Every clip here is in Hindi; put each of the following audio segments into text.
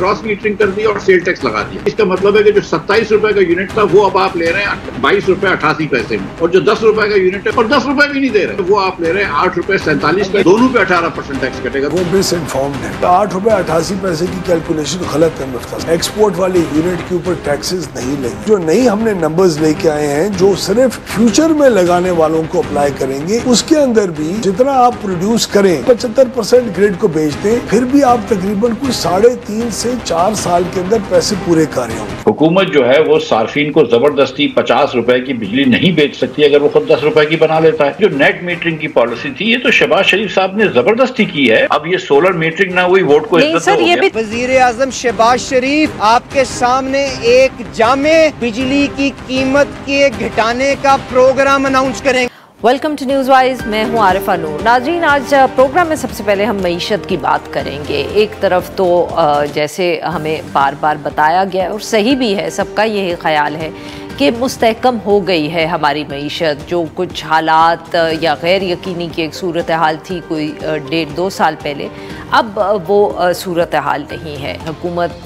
क्रॉस मीटरिंग कर दी और सेल टैक्स लगा दिया। इसका मतलब है कि जो 27 रुपए का यूनिट था वो अब आप ले रहे हैं 22 रुपए 88 पैसे में, और जो 10 रुपए का यूनिट है और 10 रुपए भी नहीं दे रहे, तो वो आप ले रहे हैं 8 रुपए 47 पैसे, दोनों पे 18% टैक्स कटेगा। वो मिस इन्फॉर्म्ड है। 8 रुपए 88 पैसे की कैलकुलेशन गलत है मुफ्ता। एक्सपोर्ट वाले यूनिट के ऊपर टैक्सेस नहीं लगे। जो नहीं हमने नंबर्स लेके आए हैं जो सिर्फ फ्यूचर में लगाने वालों को अप्लाई करेंगे, उसके अंदर भी जितना आप प्रोड्यूस करें 75% ग्रिड को बेच दें, फिर भी आप तकरीबन कुछ 3.5 से 4 साल के अंदर पैसे पूरे कर रहे होंगे। हुकूमत जो है वो सार्फिन को जबरदस्ती 50 रुपए की बिजली नहीं बेच सकती अगर वो खुद 10 रुपए की बना लेता है। जो नेट मीटरिंग की पॉलिसी थी ये तो शहबाज शरीफ साहब ने जबरदस्ती की है। अब ये सोलर मीटरिंग ना हुई, वोट को इज्जत हो गया। वजीर आजम शहबाज शरीफ आपके सामने एक जामे बिजली की कीमत के घटाने का प्रोग्राम अनाउंस करेंगे। वेलकम टू न्यूज़ वाइज, मैं हूं आरिफा नूर। नाज़रीन, आज प्रोग्राम में सबसे पहले हम मईशत की बात करेंगे। एक तरफ तो जैसे हमें बार बार बताया गया और सही भी है, सबका यही ख्याल है कि मुस्तहकम हो गई है हमारी मईशत। जो कुछ हालात या गैर यकीनी की एक सूरत हाल थी कोई 1.5-2 साल पहले, अब वो सूरत हाल नहीं है। हुकूमत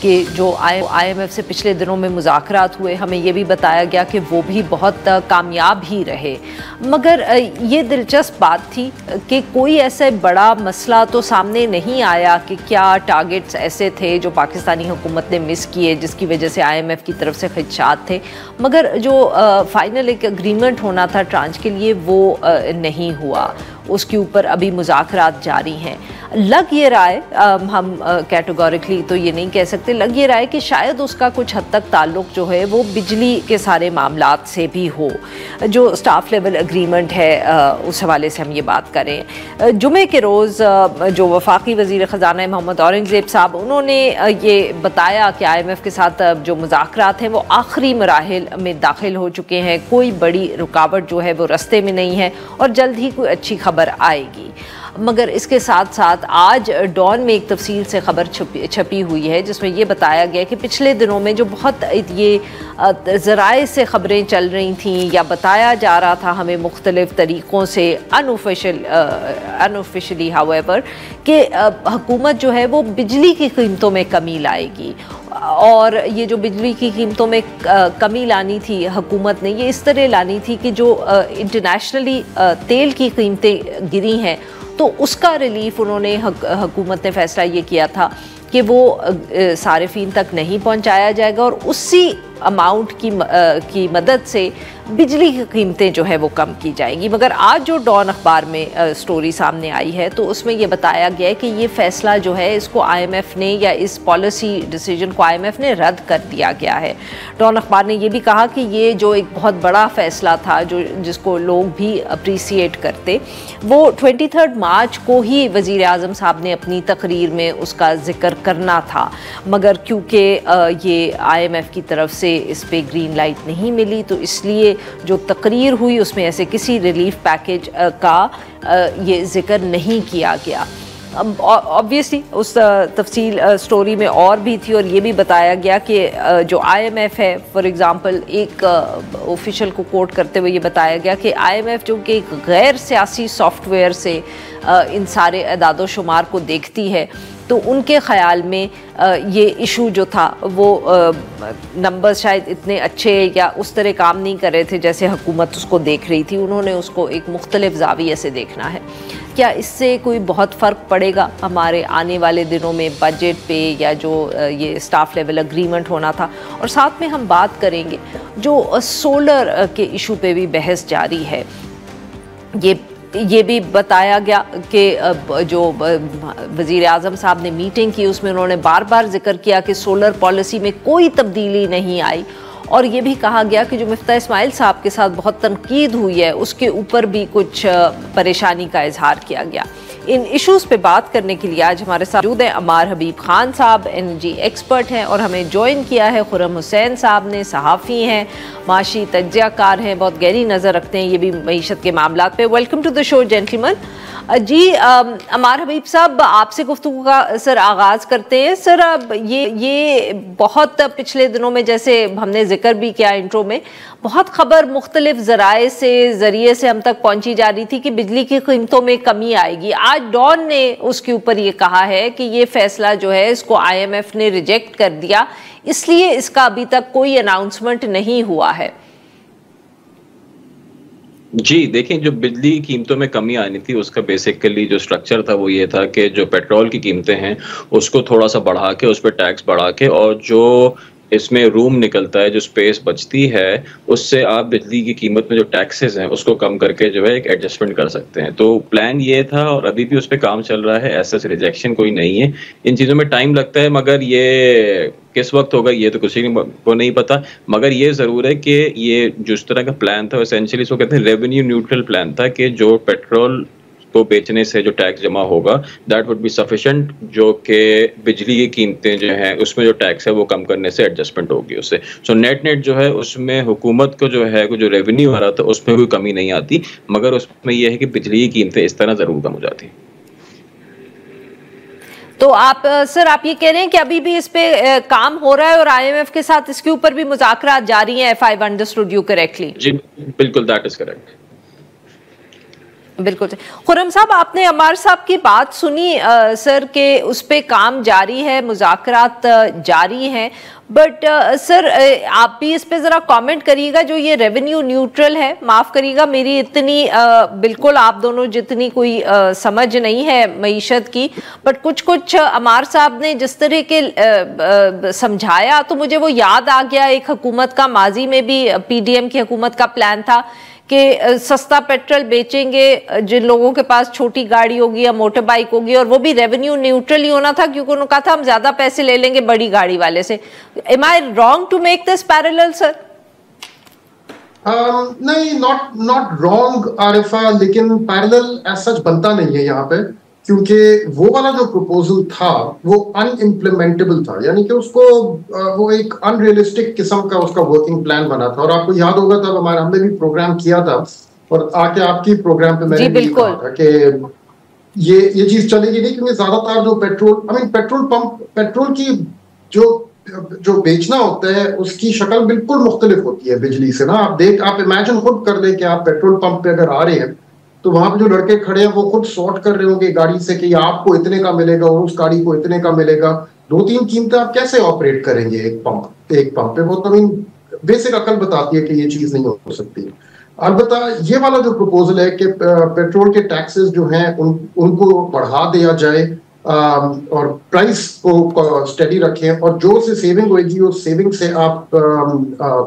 के जो IMF से पिछले दिनों में मुज़ाकरात हुए, हमें ये भी बताया गया कि वो भी बहुत कामयाब ही रहे, मगर ये दिलचस्प बात थी कि कोई ऐसा बड़ा मसला तो सामने नहीं आया कि क्या टारगेट्स ऐसे थे जो पाकिस्तानी हुकूमत ने मिस किए जिसकी वजह से IMF की तरफ से खदशात थे, मगर जो फाइनल एक एग्रीमेंट होना था ट्रांच के लिए वो नहीं हुआ। उसके ऊपर अभी मुज़ाकरात जारी हैं। लग ये रहा है, हम कैटेगोरिकली तो ये नहीं कह सकते, लग ये रहा है कि शायद उसका कुछ हद तक ताल्लुक जो है वो बिजली के सारे मामलात से भी हो। जो स्टाफ लेवल एग्रीमेंट है उस हवाले से हम ये बात करें। जुमे के रोज़ जो वफाकी वज़ीर ख़ज़ाना मोहम्मद औरंगज़ेब साहब, उन्होंने ये बताया कि IMF के साथ जो मुज़ाकरात हैं वो आखिरी मराहिल में दाखिल हो चुके हैं, कोई बड़ी रुकावट जो है वो रास्ते में नहीं है और जल्द ही कोई अच्छी खबर आएगी। मगर इसके साथ साथ आज डॉन में एक तफसील से खबर छपी हुई है जिसमें ये बताया गया कि पिछले दिनों में जो बहुत ये ज़राए से खबरें चल रही थीं या बताया जा रहा था हमें मुख्तलिफ़ तरीक़ों से अनऑफिशियली हाउएवर कि हुकूमत जो है वो बिजली की कीमतों में कमी लाएगी। और ये जो बिजली की कीमतों में कमी लानी थी हुकूमत ने, ये इस तरह लानी थी कि जो इंटरनेशनली तेल की कीमतें गिरी हैं तो उसका रिलीफ उन्होंने हुकूमत ने फ़ैसला ये किया था कि वो सारिफीन तक नहीं पहुंचाया जाएगा और उसी अमाउंट की मदद से बिजली की कीमतें जो है वो कम की जाएंगी। मगर आज जो डॉन अखबार में स्टोरी सामने आई है तो उसमें ये बताया गया है कि ये फ़ैसला जो है इसको IMF ने, या इस पॉलिसी डिसीजन को IMF ने रद्द कर दिया गया है। डॉन अखबार ने ये भी कहा कि ये जो एक बहुत बड़ा फ़ैसला था जिसको लोग भी अप्रीसिएट करते, वो 23 मार्च को ही वज़ीर आज़म साहब ने अपनी तकरीर में उसका ज़िक्र करना था, मगर क्योंकि ये IMF की तरफ से इस पे ग्रीन लाइट नहीं मिली तो इसलिए जो तकरीर हुई उसमें ऐसे किसी रिलीफ पैकेज का ये जिक्र नहीं किया गया। ऑब्वियसली उस तफसील स्टोरी में और भी थी और ये भी बताया गया कि जो IMF है, फॉर एग्ज़ाम्पल एक ऑफिशियल को कोट करते हुए ये बताया गया कि IMF जो कि एक गैर सियासी सॉफ्टवेयर से इन सारे अदाद व शुमार को देखती है, तो उनके ख़याल में ये इशू जो था वो नंबर्स शायद इतने अच्छे या उस तरह काम नहीं कर रहे थे जैसे हुकूमत उसको देख रही थी। उन्होंने उसको एक मुख्तलिफ ज़ाविये से देखना है। क्या इससे कोई बहुत फ़र्क पड़ेगा हमारे आने वाले दिनों में बजट पे, या जो ये स्टाफ लेवल एग्रीमेंट होना था? और साथ में हम बात करेंगे जो सोलर के इशू पे भी बहस जारी है। ये भी बताया गया कि जो वज़ीर आज़म साहब ने मीटिंग की उसमें उन्होंने बार बार जिक्र किया कि सोलर पॉलिसी में कोई तब्दीली नहीं आई, और ये भी कहा गया कि जो मिफ्ता इस्माइल साहब के साथ बहुत तनकीद हुई है उसके ऊपर भी कुछ परेशानी का इजहार किया गया। इन इश्यूज़ पे बात करने के लिए आज हमारे साथ मौजूद हैं अमार हबीब खान साहब, एनर्जी एक्सपर्ट हैं, और हमें ज्वाइन किया है खुर्रम हुसैन साहब ने, सहाफ़ी हैं, माशी तज्ज़ियाकार हैं, बहुत गहरी नज़र रखते हैं ये भी मईशत के मामलात पे। Welcome to the show gentleman. जी अमार हबीब साहब, आपसे गुफ्तगू का सर आगाज़ करते हैं। सर अब ये बहुत पिछले दिनों में, जैसे हमने जिक्र भी किया इंट्रो में, बहुत खबर मुख्तलिफ ज़राए से ज़रिए से हम तक पहुंची जा रही थी कि बिजली की कीमतों में कमी आएगी। आज आज डॉन ने उसके ऊपर ये कहा है कि ये फैसला जो है इसको IMF ने रिजेक्ट कर दिया, इसलिए इसका अभी तक कोई अनाउंसमेंट नहीं हुआ है। जी देखें, जो बिजली की कीमतों में कमी आनी थी उसका बेसिकली जो स्ट्रक्चर था वो ये था कि जो पेट्रोल की कीमतें हैं उसको थोड़ा सा बढ़ा के, उस पर टैक्स बढ़ा के, और जो इसमें रूम निकलता है, जो स्पेस बचती है, उससे आप बिजली की कीमत में जो टैक्सेस हैं उसको कम करके जो है एक एडजस्टमेंट कर सकते हैं। तो प्लान ये था और अभी भी उस पर काम चल रहा है, ऐसा रिजेक्शन कोई नहीं है। इन चीज़ों में टाइम लगता है, मगर ये किस वक्त होगा ये तो किसी को नहीं पता। मगर ये ज़रूर है कि ये जिस तरह का प्लान था एसेंशियली इसको कहते हैं रेवेन्यू न्यूट्रल प्लान था, कि जो पेट्रोल को बेचने से जो टैक्स जमा होगा दैट वुड बी सफिशिएंट, जो कि बिजली की कीमतें जो हैं उसमें जो टैक्स है वो कम करने से एडजस्टमेंट होगी उससे। सो नेट जो है उसमें हुकूमत को जो है जो रेवेन्यू आ रहा था उसमें कोई कमी नहीं आती, मगर उसमें यह है कि बिजली की कीमतें इस तरह ज़रूर कम हो जाती। तो आप सर आप ये कह रहे हैं कि अभी भी इस पे काम हो रहा है और IMF के साथ इसके ऊपर भी मुज़ाकरात जारी हैं, if I understood you correctly? जी बिल्कुल, दैट इज करेक्ट। बिल्कुल। खुर्रम साहब, आपने अमार साहब की बात सुनी सर के उस पे काम जारी है, मुज़ाकरात जारी हैं, बट सर आप भी इस पे ज़रा कमेंट करिएगा। जो ये रेवेन्यू न्यूट्रल है, माफ़ करिएगा मेरी इतनी बिल्कुल आप दोनों जितनी कोई समझ नहीं है मईशत की, बट कुछ अमार साहब ने जिस तरह के समझाया तो मुझे वो याद आ गया, एक हुकूमत का माजी में भी PDM की हुकूमत का प्लान था कि सस्ता पेट्रोल बेचेंगे जिन लोगों के पास छोटी गाड़ी होगी या मोटर बाइक होगी, और वो भी रेवेन्यू न्यूट्रल ही होना था, क्योंकि उन्होंने कहा था हम ज्यादा पैसे ले लेंगे बड़ी गाड़ी वाले से। Am I wrong to make this parallel sir? नहीं, नॉट रॉन्ग आरिफा, लेकिन पैरेलल एज सच बनता नहीं है यहाँ पे, क्योंकि वो वाला जो प्रपोजल था वो अनइम्प्लीमेंटेबल था, यानी कि उसको वो एक अनरियलिस्टिक किस्म का उसका वर्किंग प्लान बना था। और आपको याद होगा तब हमने भी प्रोग्राम किया था और आके आपकी प्रोग्राम पे मैंने भी कहा था कि ये चीज चलेगी नहीं, क्योंकि ज्यादातर जो पेट्रोल की जो बेचना होता है उसकी शक्ल बिल्कुल मुख्तलिफ होती है बिजली से ना। आप इमेजिन खुद कर ले कि आप पेट्रोल पंप पे अगर आ रहे हैं तो वहां पे जो लड़के खड़े हैं वो खुद सॉर्ट कर रहे होंगे गाड़ी से कि आपको इतने का मिलेगा और उस गाड़ी को इतने का मिलेगा। 2-3 कीमतें आप कैसे ऑपरेट करेंगे एक पंप पे? वो तो बेसिक अकल बताती है कि ये चीज नहीं हो सकती। अलबत्ता ये वाला जो प्रपोजल है कि पेट्रोल के टैक्सेस जो हैं उनको बढ़ा दिया जाए और प्राइस को स्टेडी रखें, और जो से सेविंग होगी उस सेविंग से आप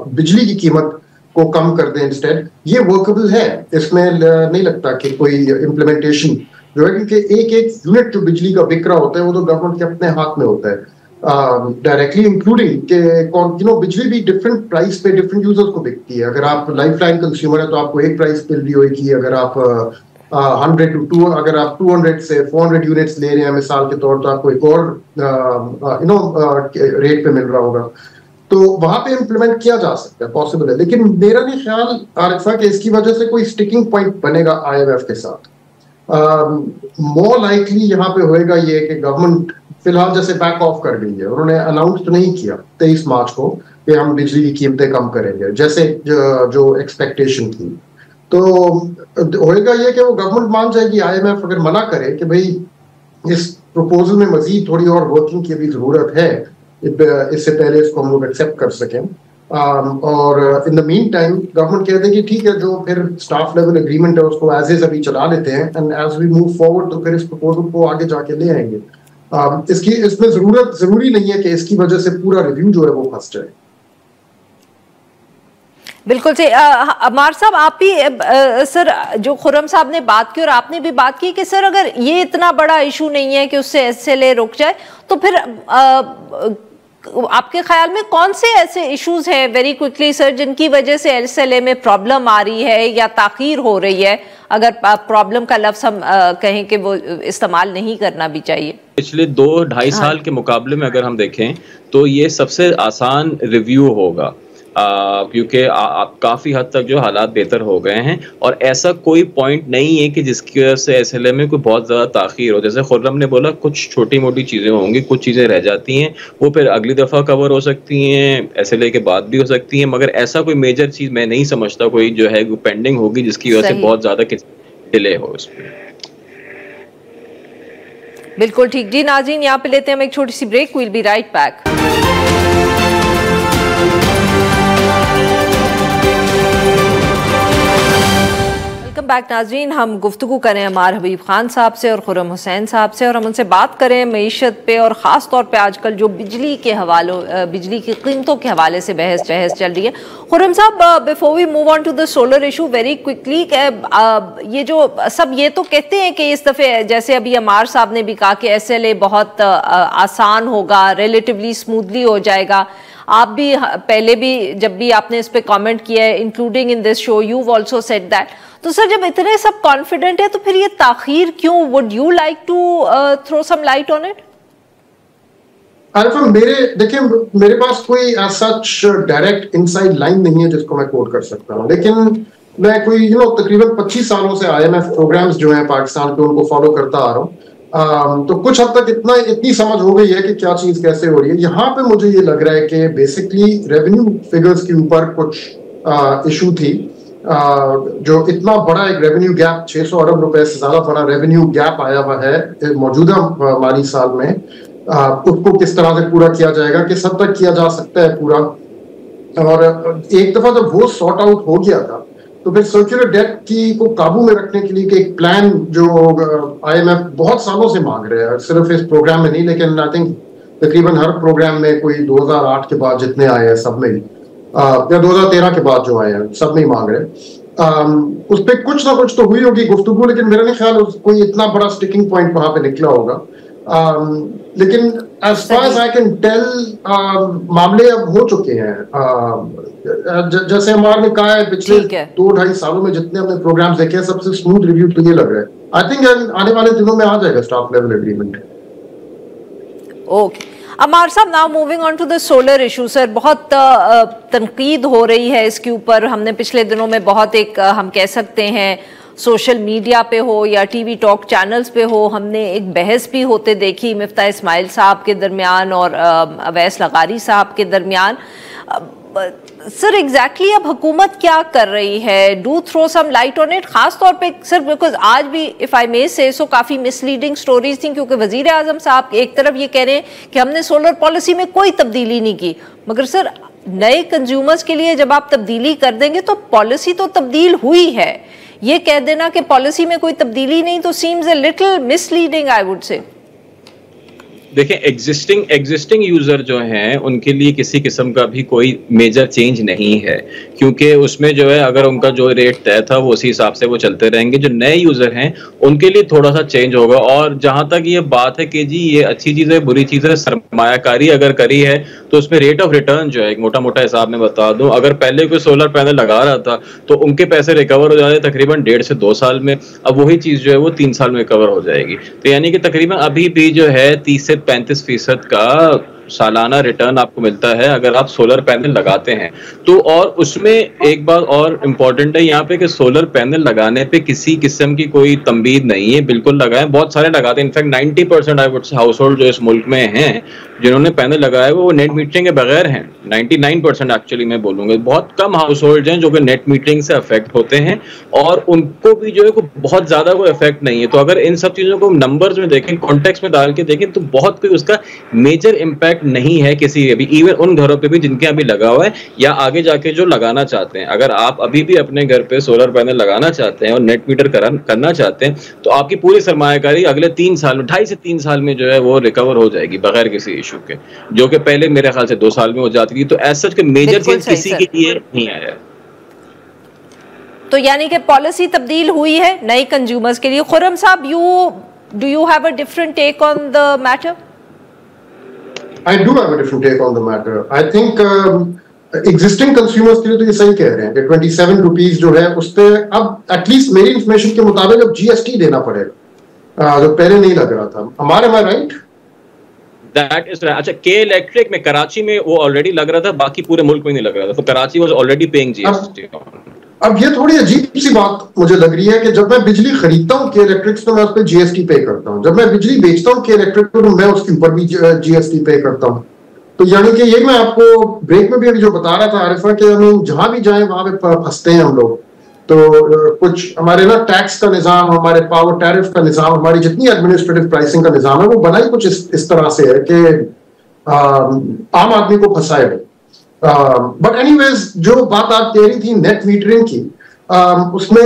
बिजली की कीमत को कम कर दें इंस्टेड, ये वर्केबल है। इसमें नहीं लगता कि कोई इम्प्लीमेंटेशन जो है, क्योंकि एक यूनिट जो बिजली का बिक रहा होता है वो तो गवर्नमेंट के अपने हाथ में होता है डायरेक्टली, इंक्लूडिंग के बिजली भी डिफरेंट प्राइस पे डिफरेंट यूजर्स को बिकती है। अगर आप लाइफ लाइन कंज्यूमर है तो आपको एक प्राइस मिल रही होगी, अगर आप 200 से 400 यूनिट्स ले रहे हैं मिसाल के तौर पर, आपको एक और रेट पे मिल रहा होगा। तो वहां पे इम्प्लीमेंट किया जा सकता है, पॉसिबल है, लेकिन मेरा नहीं ख्याल आरिफा कि इसकी वजह से कोई स्टिकिंग पॉइंट बनेगा IMF के साथ। मोर लाइकली यहाँ पे होएगा ये कि गवर्नमेंट फिलहाल जैसे बैक ऑफ कर गई है, उन्होंने अनाउंस तो नहीं किया 23 मार्च को कि हम बिजली की कीमतें कम करेंगे जैसे जो एक्सपेक्टेशन थी। तो होएगा ये कि वो गवर्नमेंट मान जाएगी, IMF अगर मना करे कि भाई इस प्रपोजल में मजीद थोड़ी और वर्किंग की भी जरूरत है, इससे पहले इसको हम लोग एक्सेप्ट कर सकें, और in the mean time government कहते हैं कि ठीक है, जो फिर स्टाफ लेवल एग्रीमेंट है उसको एज इज अभी चला लेते हैं, and as we move forward तो फिर इस प्रपोजल को आगे जाके ले आएंगे। इसमें जरूरी नहीं है कि इसकी वजह से पूरा रिव्यू जो है वो फंस जाए। बिल्कुल सही। अमार साहब, आप भी सर जो खुर्रम साहब ने बात की और आपने भी बात की कि सर अगर ये इतना बड़ा इशू नहीं है कि उससे SLA रुक जाए, तो फिर आपके ख्याल में कौन से ऐसे इश्यूज हैं वेरी क्विकली सर जिनकी वजह से SLA में प्रॉब्लम आ रही है या ताखीर हो रही है? अगर प्रॉब्लम का लफ्ज हम कहें कि वो इस्तेमाल नहीं करना भी चाहिए। पिछले 2-2.5 साल के मुकाबले में अगर हम देखें तो ये सबसे आसान रिव्यू होगा, क्योंकि काफ़ी हद तक जो हालात बेहतर हो गए हैं, और ऐसा कोई पॉइंट नहीं है कि जिसकी वजह से SLA में कोई बहुत ज़्यादा ताख़ीर हो। जैसे खुर्रम ने बोला, कुछ छोटी मोटी चीज़ें होंगी, कुछ चीज़ें रह जाती हैं, वो फिर अगली दफ़ा कवर हो सकती हैं, SLA के बाद भी हो सकती हैं, मगर ऐसा कोई मेजर चीज़ मैं नहीं समझता कोई जो है पेंडिंग होगी जिसकी वजह से बहुत ज़्यादा डिले हो उस पर। बिल्कुल ठीक जी। नाज़रीन, यहाँ पे लेते हैं हम एक छोटी सी break. Will be right back. Welcome back नाज़रीन। हम गुफ्तगू करें अमार हबीब खान साहब से और खुर्रम हुसैन साहब से, और हम उनसे बात करें मईशत पे, और ख़ास तौर पे आजकल जो बिजली के हवालों, बिजली की कीमतों के हवाले से बहस चल रही है। खुर्रम साहब, before we move on to the solar issue very quickly, ये जो सब ये तो कहते हैं कि इस दफ़े, जैसे अभी अमार साहब ने भी कहा कि SLA बहुत आसान होगा, रिलेटिवली स्मूथली हो जाएगा। आप भी पहले भी जब भी आपने इस पे कमेंट किया है, including in this show, you also said that. तो सर, जब इतने सब कॉन्फिडेंट है तो फिर ये ताखीर क्यों? Would you like to throw some light on it? देखिए, मेरे पास कोई सच डायरेक्ट इनसाइड लाइन नहीं है जिसको मैं कोट कर सकता हूँ, लेकिन मैं कोई तकरीबन 25 सालों से IMF प्रोग्राम्स जो हैं पाकिस्तान के, उनको फॉलो करता आ रहा हूँ। तो कुछ हद तक इतनी समझ हो गई है कि क्या चीज कैसे हो रही है। यहाँ पे मुझे ये लग रहा है कि बेसिकली रेवेन्यू फिगर्स के ऊपर कुछ इशू थी। जो इतना बड़ा एक रेवेन्यू गैप, 600 अरब रुपए से ज्यादा बड़ा रेवेन्यू गैप आया हुआ है मौजूदा माली साल में, उसको किस तरह से पूरा किया जाएगा, किस हद तक किया जा सकता है पूरा। और एक दफा जब वो सॉर्ट आउट हो गया था, तो फिर सर्कुलर डेट को काबू में रखने के लिए एक प्लान जो IMF बहुत सालों से मांग रहे हैं, सिर्फ इस प्रोग्राम में नहीं, लेकिन आई थिंक तकरीबन हर प्रोग्राम में, कोई 2008 के बाद जितने आए हैं सब में, या 2013 के बाद जो आए हैं सब में ही मांग रहे हैं। उस पर कुछ ना कुछ तो हुई होगी गुफ्तगू, लेकिन मेरा नहीं ख्याल कोई इतना बड़ा स्टिकिंग पॉइंट वहां पे निकला होगा। लेकिन as far as I can tell, मामले अब हो चुके हैं। जैसे हमारे ने कहा है, पिछले 2-2.5 सालों में जितने हमने प्रोग्राम्स देखे हैं, सबसे स्मूथ रिव्यू तो ये लग रहा है। आई थिंक आने वाले दिनों में आ जाएगा staff level agreement. Okay Ammar साहब, now moving on to the solar issue. Sir, बहुत तनकीद हो रही है इसके ऊपर। हमने पिछले दिनों में बहुत हम कह सकते हैं सोशल मीडिया पे हो या TV टॉक चैनल्स पे हो, हमने एक बहस भी होते देखी मिफ्ता इस्माइल साहब के दरमियान और अवैस लगारी साहब के दरमियान। सर, एग्जैक्टली अब हुकूमत क्या कर रही है? Do throw some light on it, खास तौर पे सर, बिकॉज आज भी इफ आई मे से सो काफी मिसलीडिंग स्टोरीज थी, क्योंकि वजीर आजम साहब एक तरफ ये कह रहे हैं कि हमने सोलर पॉलिसी में कोई तब्दीली नहीं की, मगर सर नए कंज्यूमर्स के लिए जब आप तब्दीली कर देंगे तो पॉलिसी तो तब्दील हुई है। ये कह देना कि पॉलिसी में कोई तब्दीली नहीं तो seems a little misleading, I would say. देखिए, एग्जिस्टिंग यूजर जो हैं उनके लिए किसी किस्म का भी कोई मेजर चेंज नहीं है, क्योंकि उसमें जो है अगर उनका जो रेट तय था वो उसी हिसाब से वो चलते रहेंगे। जो नए यूजर हैं उनके लिए थोड़ा सा चेंज होगा। और जहां तक ये बात है कि जी ये अच्छी चीज है बुरी चीज है, सरमायाकारी अगर करी है तो उसमें रेट ऑफ रिटर्न जो है, एक मोटा मोटा हिसाब में बता दूं, अगर पहले कोई सोलर पैनल लगा रहा था तो उनके पैसे रिकवर हो जाते तकरीबन 1.5 से 2 साल में, अब वही चीज जो है वो 3 साल में रिकवर हो जाएगी। तो यानी कि तकरीबन अभी भी जो है 30 से 35% का सालाना रिटर्न आपको मिलता है अगर आप सोलर पैनल लगाते हैं तो। और उसमें एक बात और इम्पोर्टेंट है यहाँ पे कि सोलर पैनल लगाने पे किसी किस्म की कोई तंबीद नहीं है, बिल्कुल लगाएं। बहुत सारे लगाते हैं, in fact 90% I would say house hold जो इस मुल्क में हैं जिन्होंने पैनल लगाया वो नेट मीटरिंग के बगैर हैं। 99% एक्चुअली मैं बोलूंगा, बहुत कम हाउस होल्ड हैं जो कि नेट मीटरिंग से अफेक्ट होते हैं और उनको भी जो है को बहुत ज्यादा कोई इफेक्ट नहीं है। तो अगर इन सब चीजों को नंबर्स में देखें, कॉन्टेक्स्ट में डाल के देखें तो बहुत कोई उसका मेजर इम्पैक्ट नहीं है किसी भी, इवन उन घरों पे भी जिनके अभी लगा हुआ है या आगे जाके जो लगाना चाहते हैं। अगर आप अभी भी अपने घर पे सोलर पैनल लगाना चाहते हैं और नेट मीटर करना चाहते हैं तो आपकी पूरी सरमायाकारी अगले 3 साल में, 2.5 से 3 साल में जो है वो रिकवर हो जाएगी बगैर किसी इशू के, जो कि पहले मेरे ख्याल से 2 साल में हो जाती थी। तो ऐसा के मेजर चेंज किसी के लिए नहीं आया। तो यानी कि पॉलिसी तब्दील हुई है नए कंज्यूमर्स के लिए। खुर्रम साहब, do you have a different take on the matter? I do have a different take on the matter. I think existing consumers के लिए तो ये सही कह रहे हैं कि 27 रुपीज जो है उस पर अब एटलीस्ट मेरी इंफॉर्मेशन के मुताबिक अब GST देना पड़ेगा, जो पहले नहीं लग रहा था। हमारे में राइट? That is right. अच्छा, के इलेक्ट्रिक में कराची में वो ऑलरेडी लग रहा था, बाकी पूरे मुल्क में नहीं लग रहा था, तो Karachi was already paying GST। अब ये थोड़ी अजीब सी बात मुझे लग रही है कि जब मैं बिजली खरीदता हूँ के इलेक्ट्रिक्स तो मैं उस पर GST पे करता हूँ, जब मैं बिजली बेचता हूँ के इलेक्ट्रिक तो मैं उसके ऊपर भी GST पे करता हूँ। तो यानी कि ये मैं आपको ब्रेक में भी अभी जो बता रहा था आरिफा कि हम जहां भी जाएं वहां पे फंसते हैं हम लोग। तो कुछ हमारे ना टैक्स का निजाम, हमारे पावर टैरिफ का निजाम, हमारी जितनी एडमिनिस्ट्रेटिव प्राइसिंग का निजाम है वो बना ही कुछ इस तरह से है कि आम आदमी को फंसाए। बट एनीवेज, जो बात आप कह रही थी नेट मीटरिंग की, उसमें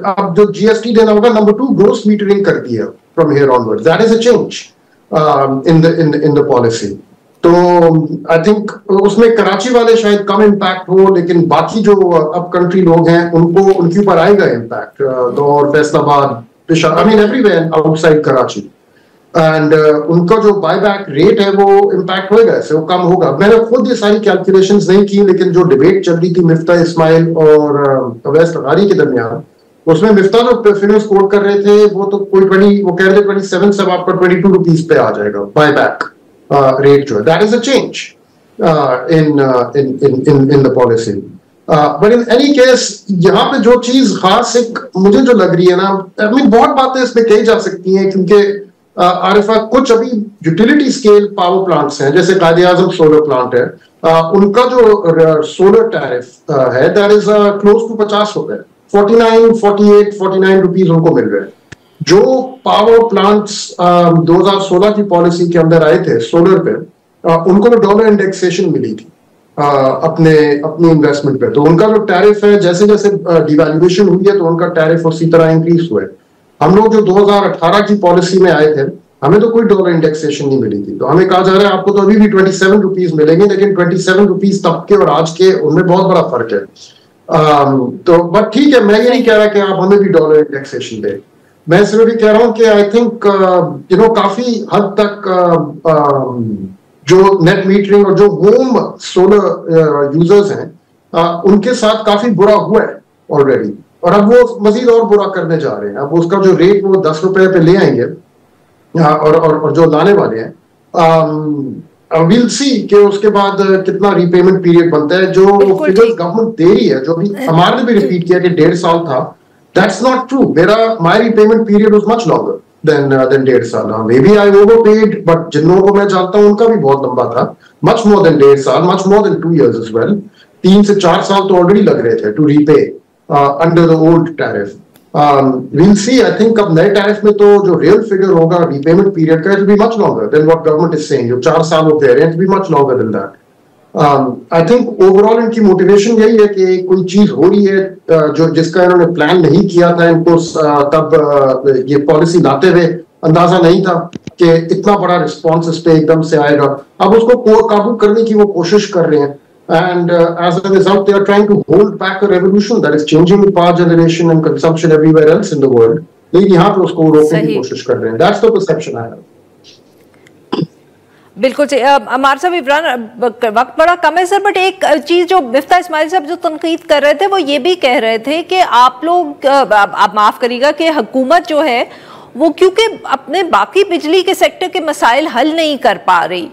अब जो जीएसटी देना होगा, नंबर 2 ग्रोस मीटरिंग कर दिया from here onward, that is a change in the policy. तो आई थिंक उसमें कराची वाले शायद कम इम्पैक्ट हो, लेकिन बाकी जो अप कंट्री लोग हैं उनको उनके ऊपर आएगा इम्पैक्ट। दौर, Faisalabad, Peshawar, I mean everywhere outside Karachi, and उनका जो बायबैक रेट है वो इम्पैक्ट होगा, इससे वो कम होगा। मैंने खुद ये सारी कैलकुलेशंस नहीं की, लेकिन जो डिबेट चल रही थी मिफ्ता इस्माइल और अवैस लगारी के दरमियान, उसमें मिफ्ता जो फिगर्स कोट कर रहे थे वो तो कोई 20, वो कह रहे थे 27 से आपका 22 रुपीज पे आ जाएगा बायबैक रेट जो है। That is a change in the policy. But in any case, यहाँ पे जो चीज खास एक मुझे जो लग रही है ना, आई मीन बहुत बातें इसमें कही जा सकती हैं, क्योंकि आरिफा कुछ अभी यूटिलिटी स्केल पावर प्लांट्स हैं, जैसे कायदे-ए-आज़म सोलर प्लांट है, उनका जो सोलर टैरिफ है दैट इज क्लोज टू 50 रुपए, 49 रुपीज उनको मिल रहे हैं। जो पावर प्लांट्स 2016 की पॉलिसी के अंदर आए थे सोलर पे, उनको तो डॉलर इंडेक्सेशन मिली थी अपनी इन्वेस्टमेंट पे, तो उनका जो टैरिफ है, जैसे जैसे डिवैल्यूएशन हुई है तो उनका टैरिफ उसी तरह इंक्रीज हुआ है। हम लोग जो 2018 की पॉलिसी में आए थे, हमें तो कोई डॉलर इंडेक्सेशन नहीं मिली थी, तो हमें कहा जा रहा है आपको तो अभी भी 27 रुपीज मिलेंगे, लेकिन 27 रुपीज तब के और आज के उनमें बहुत बड़ा फर्क है। तो बट ठीक है, मैं ये नहीं कह रहा कि आप हमें भी डॉलर इंडेक्सेशन दें, मैं सिर्फ भी कह रहा हूं कि आई थिंक काफी हद तक जो नेट मीटरिंग और जो होम सोलर यूजर्स हैं उनके साथ काफी बुरा हुआ है ऑलरेडी, और अब वो मजीद और बुरा करने जा रहे हैं। अब उसका जो रेट वो 10 रुपए पे ले आएंगे, और जो लाने वाले हैं विल सी कि उसके बाद कितना रीपेमेंट पीरियड बनता है। जो फिगर्स गवर्नमेंट दे रही है, जो भी हमारे ने भी रिपीट किया कि 1.5 साल था, that's not true. My repayment period was much longer than 1.5 साल। Maybe I overpaid, but जिन लोगों को मैं जानता हूं उनका भी बहुत लंबा था, मच मोर देन 1.5 साल, much more than 2 years as well. 3 से 4 साल तो ऑलरेडी लग रहे थे to repay under the old tariff. We'll see. I think अब नए टैरिफ में तो जो रियल फिगर होगा रीपेमेंट पीरियड का, it will be much longer than what government is saying. जो 4 साल वो कह रहे हैं, it will be much longer than that. I think overall इनकी मोटिवेशन यही है कि कोई चीज हो रही है जो जिसका इन्होंने प्लान नहीं किया था, इनको तब ये पॉलिसी लाते हुए अंदाजा नहीं था कि इतना बड़ा रिस्पॉन्स इस पे एकदम से आएगा। अब उसको काबू करने की वो कोशिश कर रहे हैं, and as a result they are trying to hold back a revolution that is changing power generation and consumption everywhere else in the world. लेकिन यहाँ पे उसको रोकने की कोशिश कर रहे हैं। That's the perception I have. बिल्कुल सही। अमार साहब, इमरान, वक्त बड़ा कम है सर, बट एक चीज जो मिफ्ता इस्माइल साहब जो तनकीद कर रहे थे वो ये भी कह रहे थे कि आप लोग, आप माफ करिएगा, कि हुकूमत जो है वो क्योंकि अपने बाकी बिजली के सेक्टर के मसाइल हल नहीं कर पा रही,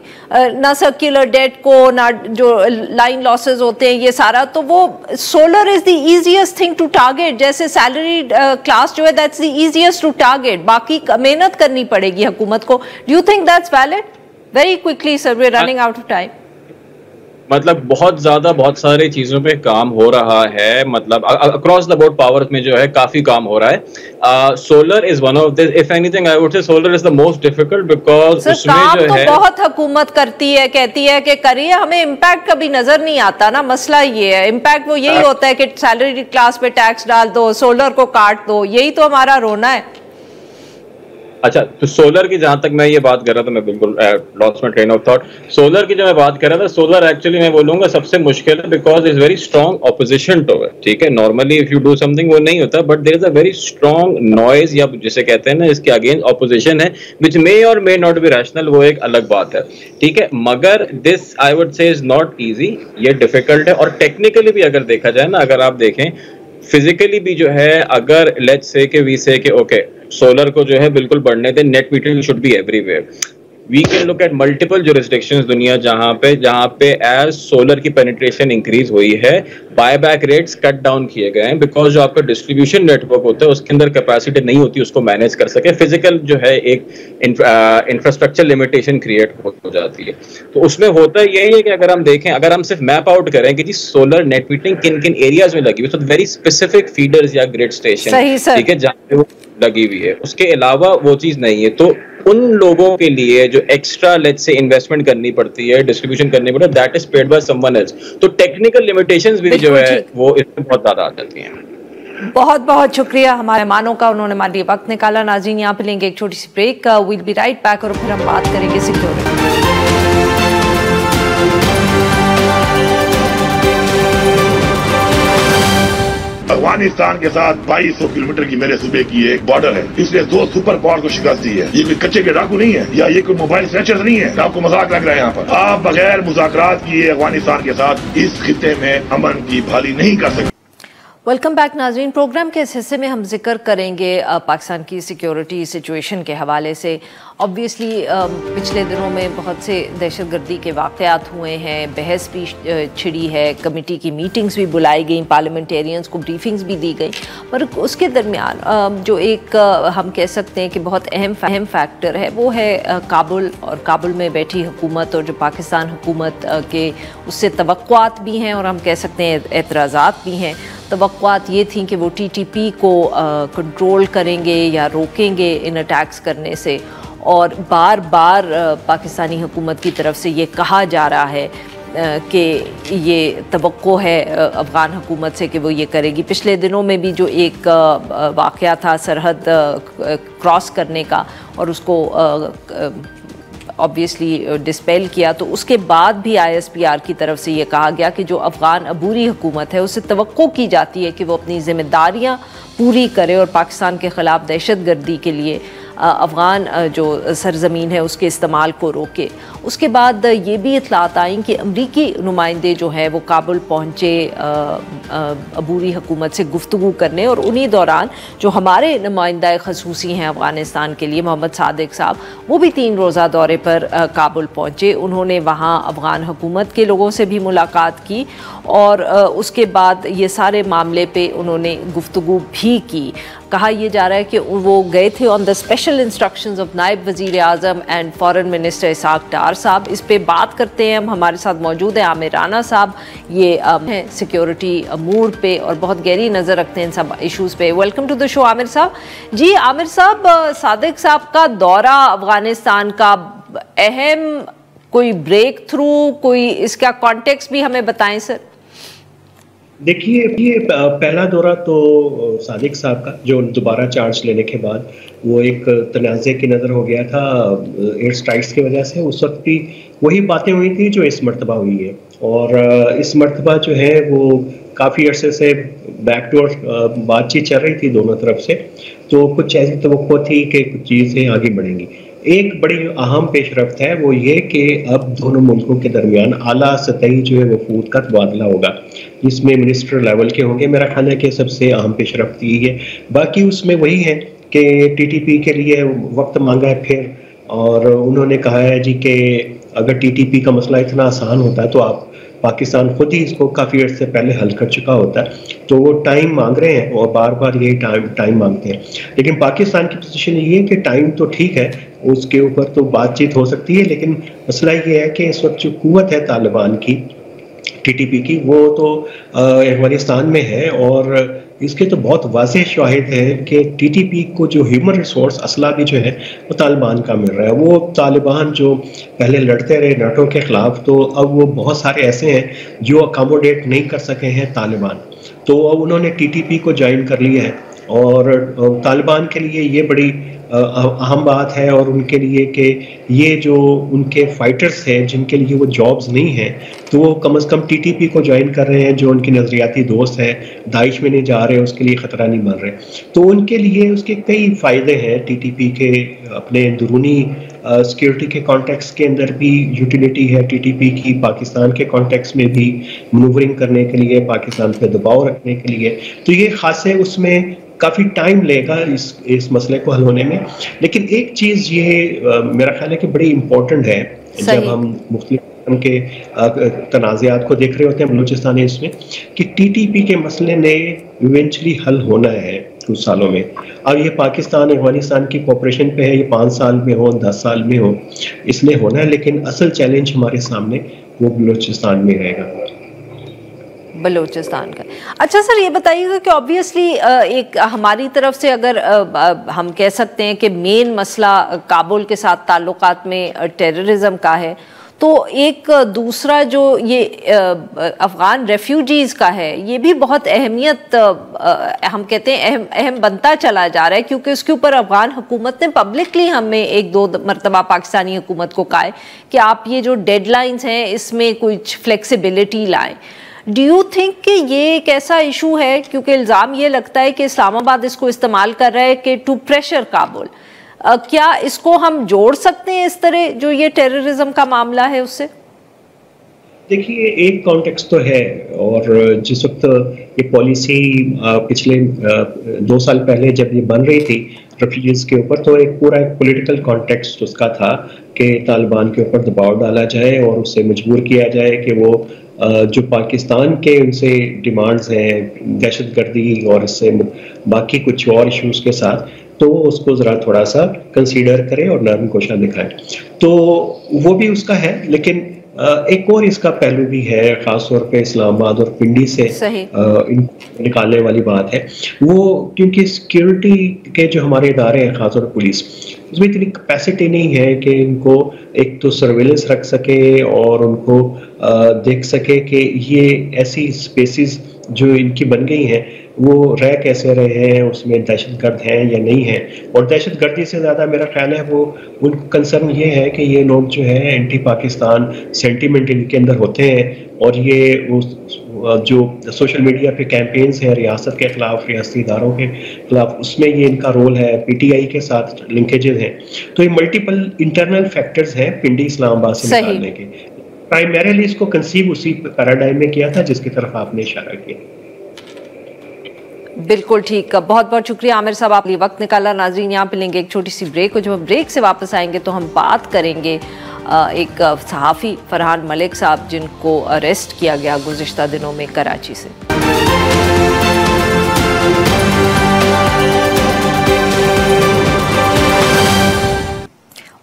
ना सर्कुलर डेट को, ना जो लाइन लॉसेस होते हैं, ये सारा, तो वो solar is the easiest thing to target. जैसे सैलरी क्लास जो है that's the easiest to target, बाकी मेहनत करनी पड़ेगी हुकूमत को। Do you think that's valid? Very quickly sir, we are running out of time. मतलब बहुत सारी चीजों पे काम हो रहा है, मतलब अक्रॉस द बोर्ड पावर में जो है काफी काम हो रहा है। Solar is one of this, if anything I would say solar is the most difficult, because उसमें जो है बहुत हुकूमत करती है, कहती है कि करिए, हमें इम्पैक्ट कभी नजर नहीं आता ना। मसला ये है, इम्पैक्ट वो यही होता है कि सैलरी क्लास पे टैक्स डाल दो, सोलर को काट दो, यही तो हमारा रोना है। अच्छा, तो सोलर की जहां तक मैं ये बात कर रहा था, मैं बिल्कुल lost my train of thought. Solar की जो मैं बात कर रहा था, सोलर एक्चुअली मैं बोलूंगा सबसे मुश्किल है, because is very strong opposition to it. ठीक है, normally if you do something वो नहीं होता, but there is a very strong noise, या जिसे कहते हैं ना, इसके अगेंस्ट ऑपोजिशन है, विच मे और मे नॉट बी रैशनल, वो एक अलग बात है। ठीक है, मगर this I would say is not easy, ये डिफिकल्ट है। और टेक्निकली भी अगर देखा जाए ना, अगर आप देखें फिजिकली भी जो है, अगर लेट्स से कि वी से कि ओके सोलर को जो है बिल्कुल बढ़ने दें, net metering should be everywhere, we can look at multiple jurisdictions दुनिया जहां पे एज सोलर की पेनिट्रेशन इंक्रीज हुई है, बायबैक रेट्स कट डाउन किए गए हैं, बिकॉज जो आपका डिस्ट्रीब्यूशन नेटवर्क होता है उसके अंदर कैपेसिटी नहीं होती उसको मैनेज कर सके, फिजिकल जो है एक इंफ्रास्ट्रक्चर लिमिटेशन क्रिएट हो जाती है। तो उसमें होता यही है कि अगर हम देखें, अगर हम सिर्फ मैप आउट करें कि जी सोलर नेट मीटरिंग किन किन एरियाज में लगी हुई, तो वेरी स्पेसिफिक फीडर्स या ग्रिड स्टेशन, ठीक है, जहाँ पे वो लगी हुई है, उसके अलावा वो चीज नहीं है। तो उन लोगों के लिए जो एक्स्ट्रा लेट्स से इन्वेस्टमेंट करनी पड़ती है, डिस्ट्रीब्यूशन करनी पड़ती है, that is paid by someone else. तो टेक्निकल लिमिटेशंस भी जो है वो इसमें बहुत ज्यादा आ जाती हैं। बहुत बहुत शुक्रिया हमारे मेहमानों का, उन्होंने हमारे लिए वक्त निकाला। नाज़रीन, यहाँ पे लेंगे एक छोटी सी break, will be right back और फिर हम बात करेंगे सिक्योरिटी। अफगानिस्तान के साथ 2200 किलोमीटर की मेरे सूबे की एक बॉर्डर है, इसलिए 2 सुपर पावर को शिकस्त दी है। ये कोई कच्चे के डाकू नहीं है या ये कोई मोबाइल स्नैचर्स नहीं है, आपको मजाक लग रहा है। यहाँ पर आप बगैर मुज़ाकरात किए अफगानिस्तान के साथ इस खित्ते में अमन की बहाली नहीं कर सकते। वेलकम बैक नाज़रीन। प्रोग्राम के इस हिस्से में हम जिक्र करेंगे पाकिस्तान की सिक्योरिटी सिचुएशन के हवाले से। ऑब्वियसली पिछले दिनों में बहुत से दहशतगर्दी के वाक़यात हुए हैं, बहस भी छिड़ी है, कमेटी की मीटिंग्स भी बुलाई गई, पार्लियामेंटेरियंस को ब्रीफिंग्स भी दी गई, पर उसके दरमियान जो एक हम कह सकते हैं कि बहुत अहम फैक्टर है वो है काबुल, और काबुल में बैठी हुकूमत और जो पाकिस्तान हुकूमत के उससे तवक्कुआत भी हैं और हम कह सकते हैं एतराज़ात भी हैं। तवक्कुआत ये थी कि वो TTP को कंट्रोल करेंगे या रोकेंगे इन अटैक्स करने से, और बार बार पाकिस्तानी हुकूमत की तरफ से ये कहा जा रहा है कि ये तवक्को है अफ़गान हुकूमत से कि वो ये करेगी। पिछले दिनों में भी जो एक वाक़या था सरहद क्रॉस करने का और उसको ऑब्वियसली डिस्पेल किया, तो उसके बाद भी ISPR की तरफ से ये कहा गया कि जो अफ़गान अबूरी हुकूमत है उससे तवक्को की जाती है कि वो अपनी ज़िम्मेदारियाँ पूरी करे और पाकिस्तान के ख़िलाफ़ दहशतगर्दी के लिए अफ़गान जो सरज़मीन है उसके इस्तेमाल को रोके। उसके बाद ये भी इतलात आई कि अमरीकी नुमाइंदे जो है वो काबुल पहुँचे अबूरी हुकूमत से गुफ्तगू करने, और उन्हीं दौरान जो हमारे नुमाइंदा ख़ुसूसी हैं अफ़गानिस्तान के लिए मोहम्मद सादिक साहब, वो भी 3 रोज़ा दौरे पर काबुल पहुँचे। उन्होंने वहाँ अफ़गान हुकूमत के लोगों से भी मुलाकात की और उसके बाद ये सारे मामले पे उन्होंने गुफ्तगू भी की। कहा यह जा रहा है कि वो गए थे on the special instructions of नायब वज़ीर आज़म एंड फॉरेन मिनिस्टर इसाक डार साहब। इस पे बात करते हैं हम, हमारे साथ मौजूद हैं आमिर राना साहब, ये हैं सिक्योरिटी अमूर पे और बहुत गहरी नज़र रखते हैं इन सब इशूज़ पे। Welcome to the show Aamir sahab. जी आमिर साहब, सादिक साहब का दौरा अफ़गानिस्तान का अहम कोई ब्रेक थ्रू, कोई इसका कॉन्टेक्स्ट भी हमें बताएं सर। देखिए, ये पहला दौरा तो सादिक साहब का जो दोबारा चार्ज लेने के बाद वो एक तनाज़े की नज़र हो गया था एयर स्ट्राइक्स की वजह से। उस वक्त भी वही बातें हुई थी जो इस मरतबा हुई है, और इस मरतबा जो है वो काफ़ी अरसे से बैकडोर बातचीत चल रही थी दोनों तरफ से, तो कुछ ऐसी तवक्को थी कि कुछ चीज़ें आगे बढ़ेंगी। एक बड़ी अहम पेशरफ्त है वो ये कि अब दोनों मुल्कों के दरमियान आला सतही जो है वफूद का तबादला होगा, जिसमें मिनिस्टर लेवल के होंगे। मेरा ख्याल है कि सबसे अहम पेशरफ्त यही है। बाकी उसमें वही है कि TTP के लिए वक्त मांगा है फिर, और उन्होंने कहा है जी कि अगर TTP का मसला इतना आसान होता है तो आप पाकिस्तान खुद ही इसको काफ़ी अर्से पहले हल कर चुका होता है, तो वो टाइम मांग रहे हैं और बार बार यही टाइम मांगते हैं। लेकिन पाकिस्तान की पोजीशन ये है कि टाइम तो ठीक है, उसके ऊपर तो बातचीत हो सकती है, लेकिन मसला ये है कि इस वक्त जो कुव्वत है तालिबान की TTP की वो तो अफगानिस्तान में है, और इसके तो बहुत वाज़ेह शाहिद है कि TTP को जो ह्यूमन रिसोर्स असला भी जो है वो तालिबान का मिल रहा है। वो तालिबान जो पहले लड़ते रहे नाटो के ख़िलाफ़, तो अब वो बहुत सारे ऐसे हैं जो अकोमोडेट नहीं कर सके हैं तालिबान, तो अब उन्होंने TTP को ज्वाइन कर लिया है। और तालिबान के लिए ये बड़ी अहम बात है, और उनके लिए कि ये जो उनके फाइटर्स हैं जिनके लिए वो जॉब्स नहीं हैं, तो वो कम से कम TTP को ज्वाइन कर रहे हैं, जो उनके नज़रियाती दोस्त हैं, दाइश में नहीं जा रहे, उसके लिए ख़तरा नहीं बन रहे। तो उनके लिए उसके कई फ़ायदे हैं। TTP के अपने अंदरूनी सिक्योरिटी के कॉन्टेक्स्ट के अंदर भी यूटिलिटी है TTP की, पाकिस्तान के कॉन्टेक्स्ट में भी मनूवरिंग करने के लिए, पाकिस्तान पर दबाव रखने के लिए, तो ये खासे उसमें काफ़ी टाइम लेगा इस मसले को हल होने में। लेकिन एक चीज़ ये मेरा ख्याल है कि बड़ी इम्पोर्टेंट है जब हम मुख्तलिफ के तनाज़ात को देख रहे होते हैं बलूचिस्तान इसमें, कि TTP के मसले ने इवेंचुअली हल होना है कुछ सालों में। अब ये पाकिस्तान अफगानिस्तान की कोऑपरेशन पे है, ये 5 साल में हो 10 साल में हो, इसलिए होना है। लेकिन असल चैलेंज हमारे सामने वो बलूचिस्तान में रहेगा, बलूचिस्तान का। अच्छा सर, ये बताइएगा कि ऑब्वियसली एक हमारी तरफ से अगर हम कह सकते हैं कि मेन मसला काबुल के साथ ताल्लुकात में टेररिज्म का है, तो एक दूसरा जो ये अफ़गान रेफ्यूजीज़ का है, ये भी बहुत अहमियत हम कहते हैं अहम बनता चला जा रहा है, क्योंकि उसके ऊपर अफ़गान हुकूमत ने पब्लिकली हमें 1-2 मरतबा पाकिस्तानी हुकूमत को कहा है कि आप ये जो डेडलाइंस हैं इसमें कुछ फ्लेक्सिबिलिटी लाएं। डू यू थिंक कि ये एक ऐसा इशू है, क्योंकि इल्ज़ाम ये लगता है कि इस्लामाबाद इसको इस्तेमाल कर रहा है कि टू प्रेशर काबुल, क्या इसको हम जोड़ सकते हैं इस तरह जो ये टेररिज्म का मामला है उससे? देखिए, एक कॉन्टेक्स्ट तो है, और जिस वक्त ये पॉलिसी पिछले 2 साल पहले जब ये बन रही थी रेफ्यूजीज के ऊपर, तो एक पूरा एक पॉलिटिकल कॉन्टेक्स्ट उसका था कि तालिबान के ऊपर दबाव डाला जाए और उससे मजबूर किया जाए कि वो जो पाकिस्तान के उनसे डिमांड्स हैं दहशतगर्दी और इससे बाकी कुछ और इश्यूज के साथ, तो उसको ज़रा थोड़ा सा कंसीडर करें और नरम कोशा दिखाएं। तो वो भी उसका है, लेकिन एक और इसका पहलू भी है, ख़ास तौर पे इस्लामाबाद और पिंडी से निकालने वाली बात है वो, क्योंकि सिक्योरिटी के जो हमारे इदारे हैं, ख़ास तौर पर पुलिस, उसमें इतनी कैपेसिटी नहीं है कि इनको एक तो सर्वेलेंस रख सके और उनको देख सके कि ये ऐसी स्पेसिस जो इनकी बन गई हैं वो रह कैसे रहे हैं, उसमें दहशतगर्द हैं या नहीं है। और दहशतगर्दी से ज़्यादा मेरा ख्याल है वो उनका कंसर्न ये है कि ये लोग जो है एंटी पाकिस्तान सेंटीमेंट इनके अंदर होते हैं, और ये जो सोशल मीडिया पे कैंपेन्स हैं रियासत के ख़िलाफ़, रियासती इदारों के ख़िलाफ़, उसमें ये इनका रोल है, PTI के साथ लिंकेजेस हैं। तो ये मल्टीपल इंटरनल फैक्टर्स हैं पिंडी इस्लामाबाद से निकालने के। प्राइमरीली इसको कंसीव उसी पैराडाइम में किया था जिसकी तरफ आपने इशारा किया। बिल्कुल ठीक, बहुत बहुत शुक्रिया आमिर साहब, आपने वक्त निकाला। नाजरीन, यहाँ पे लेंगे एक छोटी सी ब्रेक, और जब हम ब्रेक से वापस आएंगे तो हम बात करेंगे एक सहाफ़ी फरहान मलिक साहब जिनको अरेस्ट किया गया गुज़िश्ता दिनों में कराची से।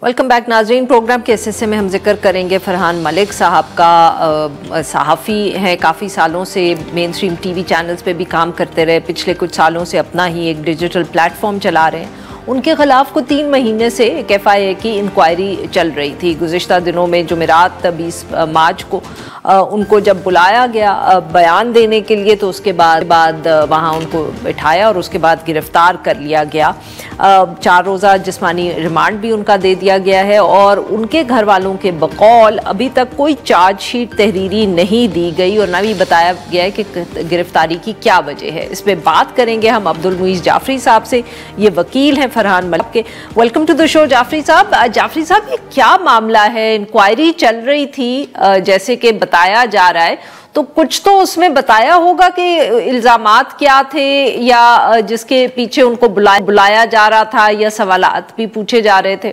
वेलकम बैक नाजरीन। प्रोग्राम के इस हिस्से में हम जिक्र करेंगे फरहान मलिक साहब का। सहाफ़ी हैं, काफ़ी सालों से मेन स्ट्रीम TV चैनल्स पे भी काम करते रहे, पिछले कुछ सालों से अपना ही एक डिजिटल प्लेटफॉर्म चला रहे हैं। उनके खिलाफ को 3 महीने से एक FIA की इंक्वायरी चल रही थी। गुज़िश्ता दिनों में जुमेरात 20 मार्च को उनको जब बुलाया गया बयान देने के लिए, तो उसके बाद वहाँ उनको बिठाया और उसके बाद गिरफ्तार कर लिया गया। 4 रोज़ा जिस्मानी रिमांड भी उनका दे दिया गया है, और उनके घर वालों के बकौल अभी तक कोई चार्जशीट तहरीरी नहीं दी गई और ना भी बताया गया है कि गिरफ्तारी की क्या वजह है। इस पर बात करेंगे हम अब्दुल मुईज़ जाफरी साहब से, ये वकील हैं फरहान मलिक के। Welcome to the show Jafri sahab. Jafri साहब, ये क्या मामला है? इंक्वायरी चल रही थी जैसे कि बताया जा रहा है, तो कुछ तो उसमें बताया होगा कि इल्जामात क्या थे, या जिसके पीछे उनको बुलाया जा रहा था, या सवालात भी पूछे जा रहे थे?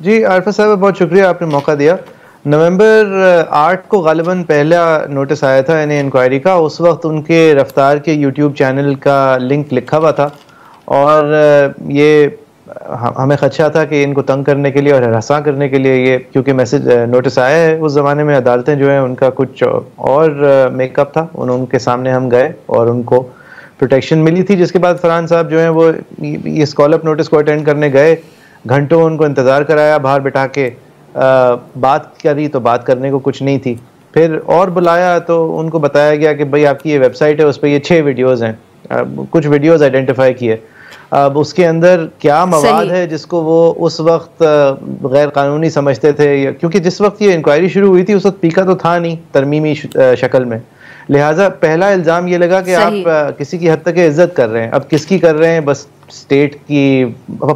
जी आरफा साहब, बहुत शुक्रिया, आपने मौका दिया। नवंबर 8 को गालिबन पहला नोटिस आया था यानी इंक्वायरी का। उस वक्त उनके रफ्तार के यूट्यूब चैनल का लिंक लिखा हुआ था, और ये हमें खदशा था कि इनको तंग करने के लिए और हरासा करने के लिए ये, क्योंकि मैसेज नोटिस आया है। उस ज़माने में अदालतें जो हैं उनका कुछ और मेकअप था। उनके सामने हम गए और उनको प्रोटेक्शन मिली थी, जिसके बाद फरहान साहब जो हैं वो इस कॉल अप नोटिस को अटेंड करने गए। घंटों उनको इंतज़ार कराया, बाहर बिठा के बात करी तो बात करने को कुछ नहीं थी। फिर और बुलाया तो उनको बताया गया कि भाई आपकी ये वेबसाइट है, उस पर ये 6 वीडियोज़ हैं, कुछ वीडियोज़ आइडेंटिफाई किए। अब उसके अंदर क्या मवाद है जिसको वो उस वक्त गैर कानूनी समझते थे, क्योंकि जिस वक्त ये इंक्वायरी शुरू हुई थी उस वक्त पीका तो था नहीं तरमीमी शक्ल में, लिहाजा पहला इल्ज़ाम ये लगा कि आप किसी की हद तक इज्जत कर रहे हैं। अब किसकी कर रहे हैं? बस स्टेट की,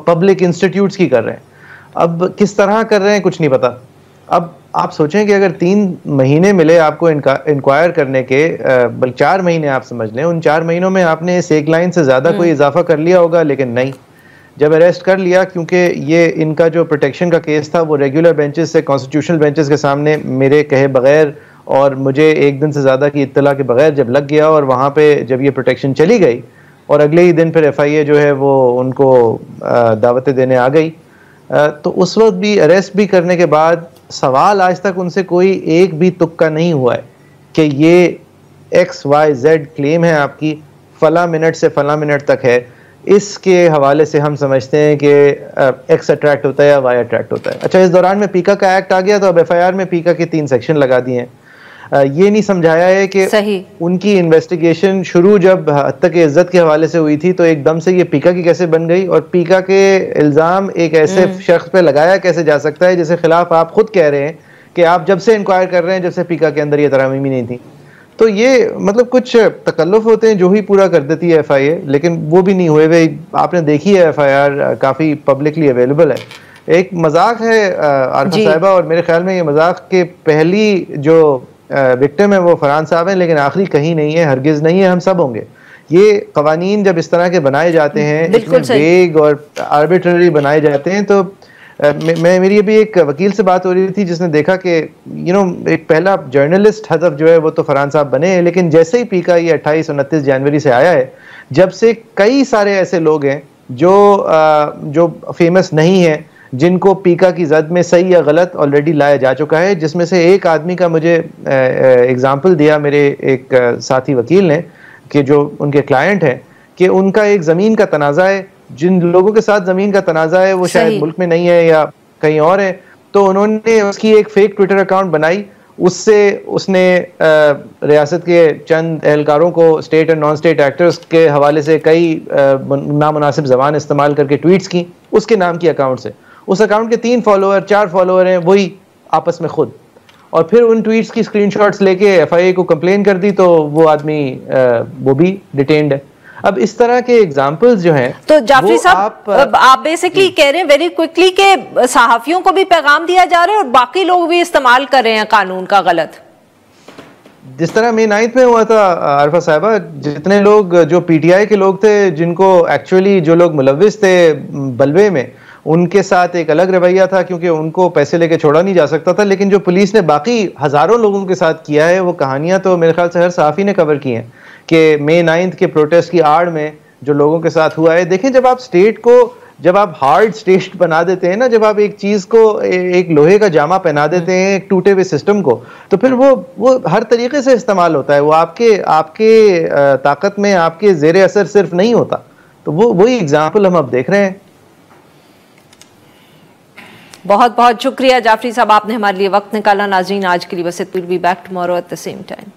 पब्लिक इंस्टीट्यूट्स की कर रहे हैं। अब किस तरह कर रहे हैं कुछ नहीं पता। अब आप सोचें कि अगर 3 महीने मिले आपको इंक्वायर करने के, बल्कि 4 महीने आप समझ लें, उन 4 महीनों में आपने इस एक लाइन से ज़्यादा कोई इजाफा कर लिया होगा, लेकिन नहीं, जब अरेस्ट कर लिया, क्योंकि ये इनका जो प्रोटेक्शन का केस था वो रेगुलर बेंचेस से कॉन्स्टिट्यूशनल बेंचेस के सामने मेरे कहे बगैर और मुझे 1 दिन से ज़्यादा की इत्तला के बगैर जब लग गया, और वहाँ पे जब ये प्रोटेक्शन चली गई और अगले ही दिन फिर FIA जो है वो उनको दावतें देने आ गई, तो उस वक्त भी अरेस्ट भी करने के बाद सवाल आज तक उनसे कोई एक भी तुक्का नहीं हुआ है कि ये XYZ क्लेम है आपकी, फला मिनट से फला मिनट तक है, इसके हवाले से हम समझते हैं कि X अट्रैक्ट होता है या Y अट्रैक्ट होता है। अच्छा, इस दौरान में पीका का एक्ट आ गया, तो अब FIR में पीका के 3 सेक्शन लगा दिए हैं। ये नहीं समझाया है कि उनकी इन्वेस्टिगेशन शुरू जब हद तक इज्जत के हवाले से हुई थी तो एकदम से ये पीका की कैसे बन गई, और पीका के इल्ज़ाम एक ऐसे शख्स पे लगाया कैसे जा सकता है जिसके खिलाफ आप खुद कह रहे हैं कि आप जब से इंक्वायर कर रहे हैं, जब से पीका के अंदर ये तरमीम ही नहीं थी। तो ये मतलब कुछ तकल्लुफ होते हैं जो ही पूरा कर देती है FIA, लेकिन वो भी नहीं हुए। वे आपने देखी है FIR काफ़ी पब्लिकली अवेलेबल है। एक मजाक है आरफा साहिबा, और मेरे ख्याल में ये मजाक के पहली जो विक्टिम है वो फरहान साहब हैं, लेकिन आखिरी कहीं नहीं है, हरगिज़ नहीं है, हम सब होंगे। ये कवानीन जब इस तरह के बनाए जाते हैं, इतने वेग और आर्बिट्ररी बनाए जाते हैं, तो मेरी अभी एक वकील से बात हो रही थी जिसने देखा कि एक पहला जर्नलिस्ट हज़फ जो है वो तो फरहान साहब बने हैं, लेकिन जैसे ही पीका ये 28-29 जनवरी से आया है, जब से कई सारे ऐसे लोग हैं जो फेमस नहीं हैं, जिनको पीका की जद में सही या गलत ऑलरेडी लाया जा चुका है, जिसमें से एक आदमी का मुझे एग्जाम्पल दिया मेरे एक साथी वकील ने कि जो उनके क्लाइंट हैं, कि उनका एक ज़मीन का तनाज़ा है, जिन लोगों के साथ ज़मीन का तनाज़ा है वो शायद मुल्क में नहीं है या कहीं और है, तो उन्होंने उसकी एक फेक ट्विटर अकाउंट बनाई, उससे उसने रियासत के चंद एहलकारों को, स्टेट और नॉन स्टेट एक्टर्स के हवाले से कई नामुनासिब ज़बान इस्तेमाल करके ट्वीट्स की उसके नाम की अकाउंट से। उस अकाउंट के 3 फॉलोअर 4 फॉलोअर हैं, वही आपस में खुद, और फिर उन ट्वीट्स की स्क्रीनशॉट्स लेके FIA को कंप्लेन कर दी, तो वो आदमी वो भी डिटेन्ड है। अब इस तरह के एग्जाम्पल्स जो हैं, तो जाफरी साहब आप बेसिकली कह रहे हैं वेरी क्विकली कि सहाफियों को भी पैगाम दिया जा रहा है और बाकी लोग भी इस्तेमाल कर रहे हैं कानून का गलत। जिस तरह May 9 में हुआ था आरफा साहिबा, जितने लोग जो PTI के लोग थे, जिनको एक्चुअली जो लोग मुलव्विस थे बलवे में, उनके साथ एक अलग रवैया था क्योंकि उनको पैसे लेके छोड़ा नहीं जा सकता था, लेकिन जो पुलिस ने बाकी हज़ारों लोगों के साथ किया है, वो कहानियां तो मेरे ख्याल से हर सहाफ़ी ने कवर की हैं कि May 9 के प्रोटेस्ट की आड़ में जो लोगों के साथ हुआ है। देखें, जब आप स्टेट को, जब आप हार्ड स्टेट बना देते हैं ना, जब आप एक चीज़ को एक लोहे का जामा पहना देते हैं एक टूटे हुए सिस्टम को, तो फिर वो हर तरीके से इस्तेमाल होता है, वो आपके ताकत में, आपके ज़ेरे असर सिर्फ नहीं होता। तो वही एग्जाम्पल हम अब देख रहे हैं। बहुत बहुत शुक्रिया जाफरी साहब, आपने हमारे लिए वक्त निकाला। नाज़रीन, आज के लिए बस इतना। Will be back tomorrow at the same time.